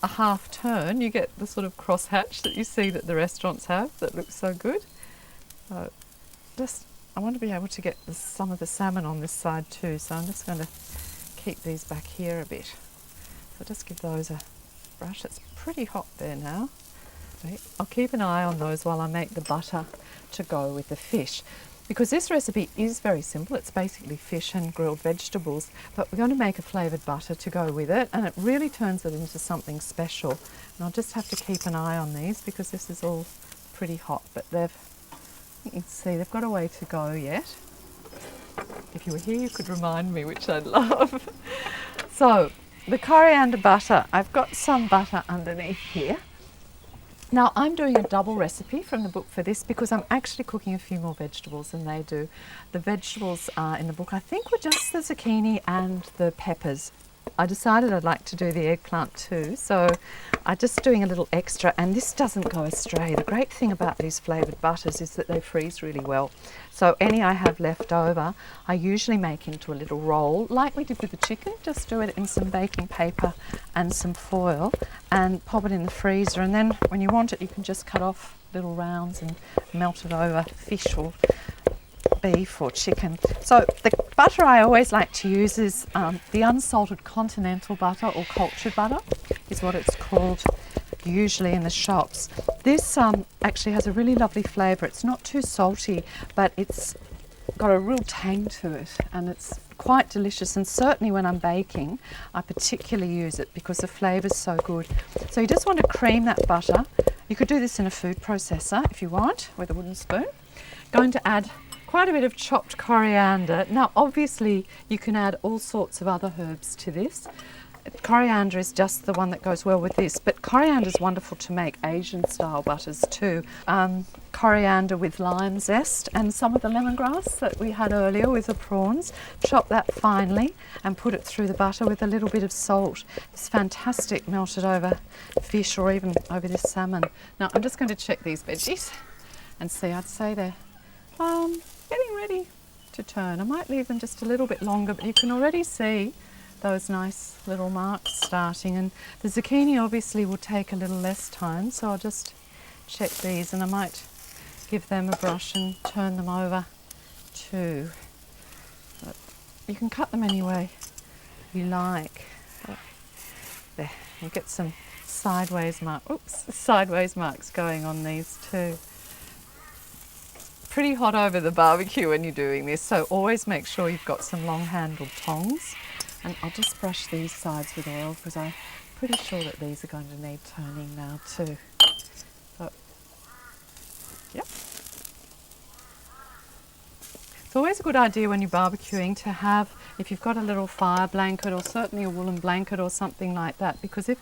a half turn, you get the sort of crosshatch that you see that the restaurants have that looks so good. So I want to be able to get some of the salmon on this side too, so I'm just going to keep these back here a bit. So just give those a brush. It's pretty hot there now. I'll keep an eye on those while I make the butter to go with the fish, because this recipe is very simple. It's basically fish and grilled vegetables, but we're going to make a flavoured butter to go with it, and it really turns it into something special. And I'll just have to keep an eye on these because this is all pretty hot, but you can see they've got a way to go yet. If you were here you could remind me, which I'd love. So the coriander butter, I've got some butter underneath here. Now I'm doing a double recipe from the book for this because I'm actually cooking a few more vegetables than they do. The vegetables in the book I think were just the zucchini and the peppers. I decided I'd like to do the eggplant too, so I'm just doing a little extra, and this doesn't go astray. The great thing about these flavoured butters is that they freeze really well. So any I have left over, I usually make into a little roll, like we did with the chicken. Just do it in some baking paper and some foil and pop it in the freezer, and then when you want it you can just cut off little rounds and melt it over fish or beef or chicken. So the butter I always like to use is the unsalted continental butter, or cultured butter is what it's called usually in the shops. This actually has a really lovely flavour. It's not too salty, but it's got a real tang to it, and it's quite delicious, and certainly when I'm baking I particularly use it because the flavour's so good. So you just want to cream that butter. You could do this in a food processor if you want, with a wooden spoon. Going to add quite a bit of chopped coriander. Now obviously you can add all sorts of other herbs to this. Coriander is just the one that goes well with this, but coriander is wonderful to make Asian style butters too. Coriander with lime zest and some of the lemongrass that we had earlier with the prawns. Chop that finely and put it through the butter with a little bit of salt. It's fantastic melted over fish or even over this salmon. Now I'm just going to check these veggies and see. I'd say they're getting ready to turn. I might leave them just a little bit longer, but you can already see those nice little marks starting, and the zucchini obviously will take a little less time, so I'll just check these and I might give them a brush and turn them over too. But you can cut them any way you like. But there, you get some sideways marks going on these too. Pretty hot over the barbecue when you're doing this, so always make sure you've got some long-handled tongs. And I'll just brush these sides with oil because I'm pretty sure that these are going to need turning now too. So, yep. It's always a good idea when you're barbecuing to have, if you've got a little fire blanket or certainly a woolen blanket or something like that, because if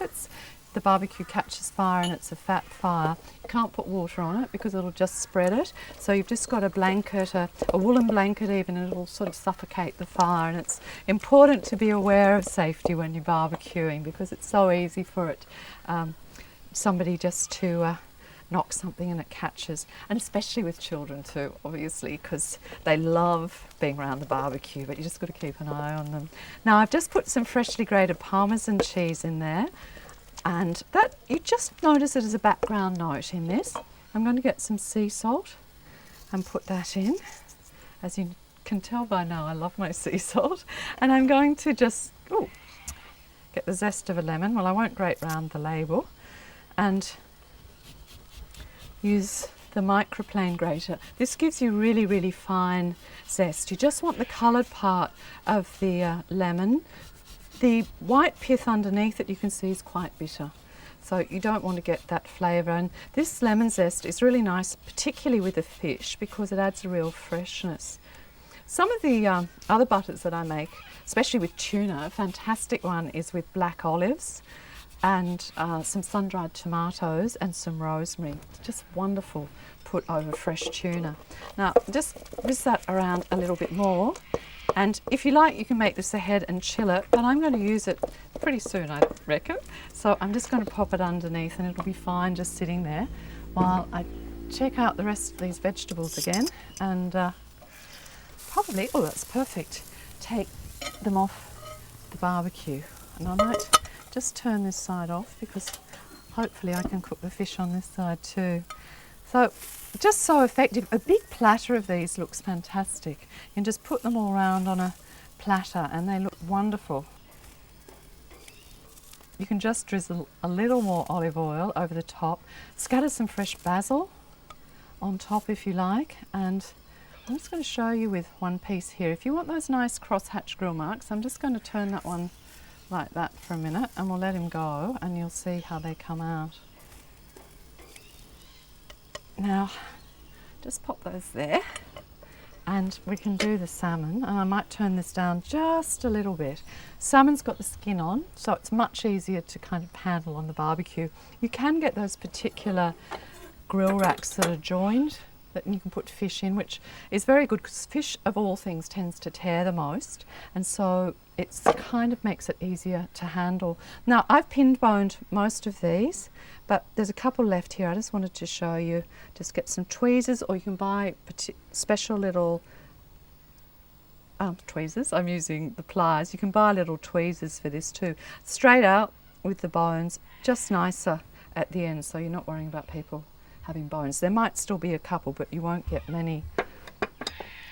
the barbecue catches fire and it's a fat fire, you can't put water on it because it'll just spread it. So you've just got a blanket, a woolen blanket even, and it'll sort of suffocate the fire. And it's important to be aware of safety when you're barbecuing because it's so easy for it, somebody just to knock something and it catches. And especially with children too, obviously, because they love being around the barbecue, but you just got to keep an eye on them. Now I've just put some freshly grated Parmesan cheese in there. And that, you just notice it as a background note in this. I'm going to get some sea salt and put that in. As you can tell by now, I love my sea salt. And I'm going to just get the zest of a lemon. Well, I won't grate round the label. And use the microplane grater. This gives you really, really fine zest. You just want the coloured part of the lemon. The white pith underneath it you can see is quite bitter, so you don't want to get that flavour. And this lemon zest is really nice, particularly with the fish, because it adds a real freshness. Some of the other butters that I make, especially with tuna, a fantastic one is with black olives and some sun-dried tomatoes and some rosemary. It's just wonderful put over fresh tuna. Now just whisk that around a little bit more. And if you like, you can make this ahead and chill it, but I'm going to use it pretty soon, I reckon. So I'm just going to pop it underneath and it'll be fine just sitting there while I check out the rest of these vegetables again and probably, oh that's perfect, take them off the barbecue. And I might just turn this side off because hopefully I can cook the fish on this side too. So just so effective. A big platter of these looks fantastic. You can just put them all around on a platter and they look wonderful. You can just drizzle a little more olive oil over the top, scatter some fresh basil on top if you like, and I'm just going to show you with one piece here. If you want those nice cross-hatch grill marks, I'm just going to turn that one like that for a minute and we'll let him go and you'll see how they come out. Now, just pop those there And we can do the salmon, and I might turn this down just a little bit. Salmon's got the skin on, so it's much easier to kind of handle on the barbecue. You can get those particular grill racks that are joined that you can put fish in, which is very good because fish of all things tends to tear the most, and so it kind of makes it easier to handle. Now I've pin boned most of these, but there's a couple left here. I just wanted to show you. Just get some tweezers, or you can buy special little tweezers. I'm using the pliers. You can buy little tweezers for this too. Straight out with the bones, just nicer at the end, so you're not worrying about people having bones. There might still be a couple, but you won't get many.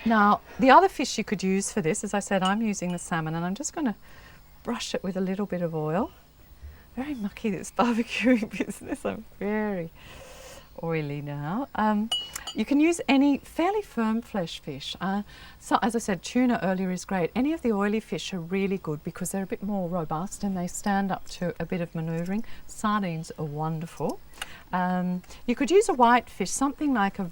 Now, the other fish you could use for this, as I said, I'm using the salmon, and I'm just going to brush it with a little bit of oil. Very mucky, this barbecuing business. I'm very oily now. You can use any fairly firm flesh fish. So, as I said, tuna earlier is great. Any of the oily fish are really good because they're a bit more robust and they stand up to a bit of manoeuvring. Sardines are wonderful. You could use a white fish, something like a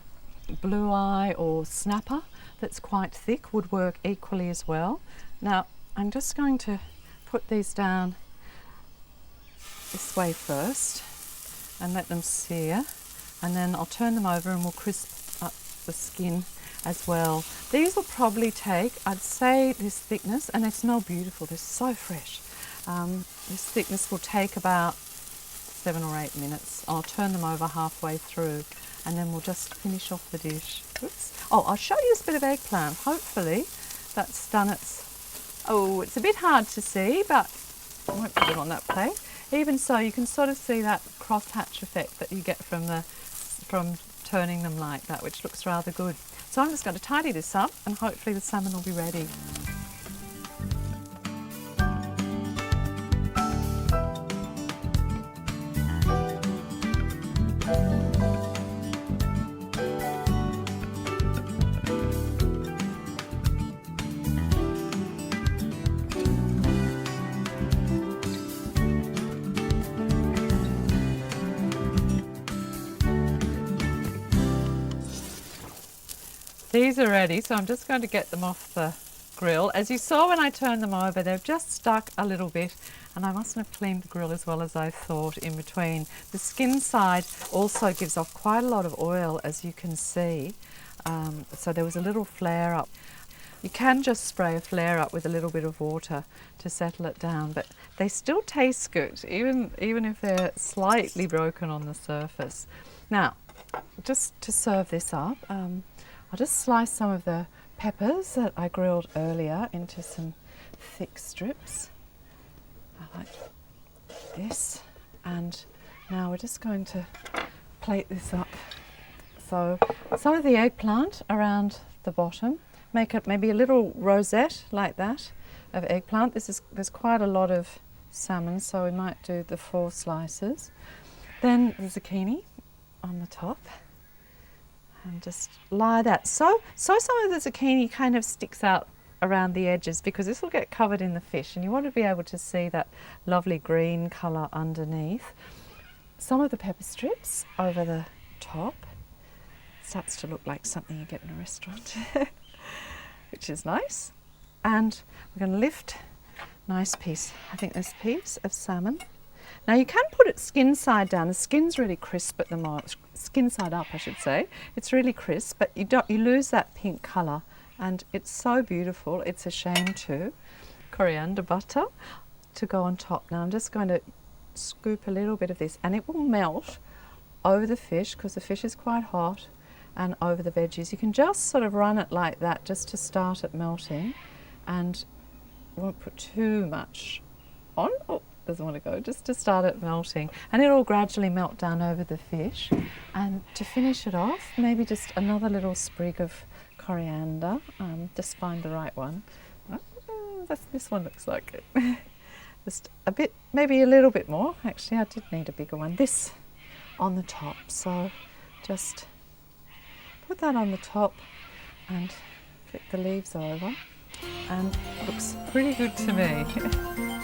blue eye or snapper that's quite thick would work equally as well. Now, I'm just going to put these down this way first and let them sear, and then I'll turn them over and we'll crisp up the skin as well. These will probably take, I'd say, this thickness, and they smell beautiful, they're so fresh. This thickness will take about 7 or 8 minutes. I'll turn them over halfway through and then we'll just finish off the dish. Oops. Oh, I'll show you this bit of eggplant. Hopefully that's done its... Oh, it's a bit hard to see, but I won't put it on that plate. Even so, you can sort of see that crosshatch effect that you get from turning them like that, which looks rather good. So I'm just going to tidy this up and hopefully the salmon will be ready. These are ready, so I'm just going to get them off the grill. As you saw when I turned them over, they've just stuck a little bit, and I mustn't have cleaned the grill as well as I thought in between. The skin side also gives off quite a lot of oil, as you can see, so there was a little flare up. You can just spray a flare up with a little bit of water to settle it down, but they still taste good, even if they're slightly broken on the surface. Now, just to serve this up, I'll just slice some of the peppers that I grilled earlier into some thick strips. I like this. And now we're just going to plate this up. So some of the eggplant around the bottom, make it maybe a little rosette like that of eggplant. There's quite a lot of salmon, so we might do the 4 slices. Then the zucchini on the top. And just lie that. So some of the zucchini kind of sticks out around the edges because this will get covered in the fish, and you want to be able to see that lovely green colour underneath. Some of the pepper strips over the top. Starts to look like something you get in a restaurant, which is nice. And we're going to lift nice piece, I think this piece of salmon. Now you can put it skin side down. The skin's really crisp at the moment. Skin side up, I should say. It's really crisp, but you lose that pink colour, and it's so beautiful. It's a shame too. Coriander butter to go on top. Now I'm just going to scoop a little bit of this, and it will melt over the fish because the fish is quite hot, and over the veggies. You can just sort of run it like that just to start it melting, and won't put too much on. Oh, doesn't want to go, just to start it melting, and it'll gradually melt down over the fish. And to finish it off, maybe just another little sprig of coriander. Just find the right one. This one looks like it. Just a bit, maybe a little bit more. Actually, I did need a bigger one. This on the top, so just put that on the top and flip the leaves over, and it looks pretty good to me.